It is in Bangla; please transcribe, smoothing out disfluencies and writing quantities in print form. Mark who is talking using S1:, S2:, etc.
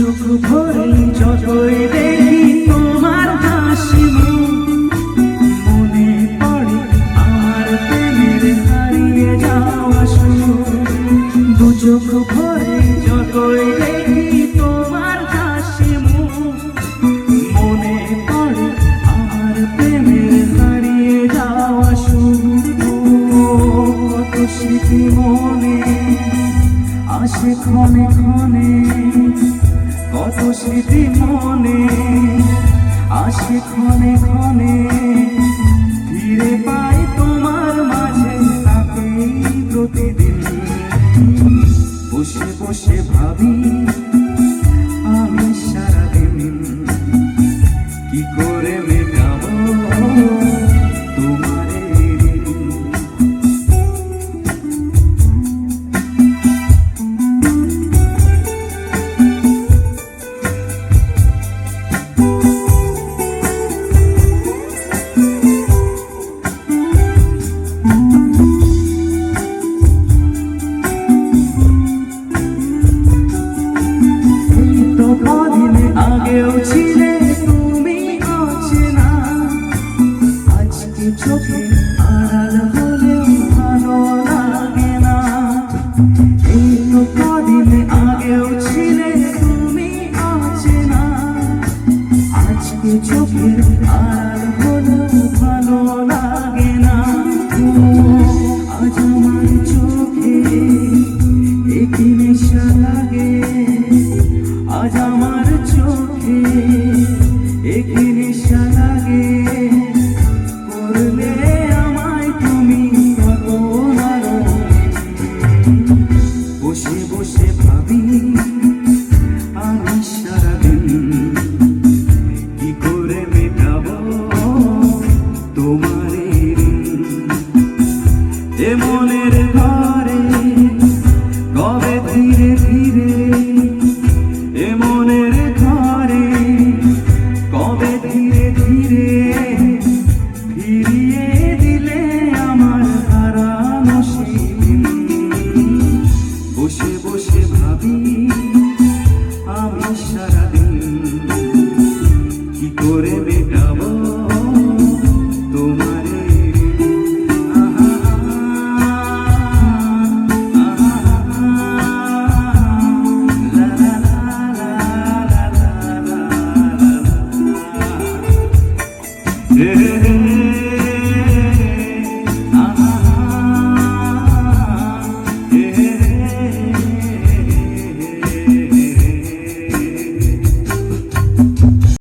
S1: চোখ ভরে যতই দেখি তোমার হাসি মনে পড়ে আমার প্রেমের হারিয়ে যাওয়া সুর। দু চোখ ভরে যতই দেখি তোমার হাসি মনে পড়ে আমার প্রেমের হারিয়ে যাওয়া সুর। কত স্মৃতি মনে আসে ক্ষণে ক্ষণে, কত স্মৃতি মনে আসে ক্ষণে ক্ষণে, ফিরে পাই তোমার মাঝে তাকেই প্রতিদিন। বসে বসে ভাবি আমি সারাদিন কি করে মেটাবো তোমার এই দিন। আগেও ছিলে তুমি অচেনা, আজকে চোখে আড়াল হলেও ভালো লাগে না। এই তো কদিন আগেও ছিলে তুমি অচেনা, আজকে চোখের আড়াল হলেও ভালো লাগে না। আজ আমার চোখে একই নেশা লাগে, আজ আমার চোখে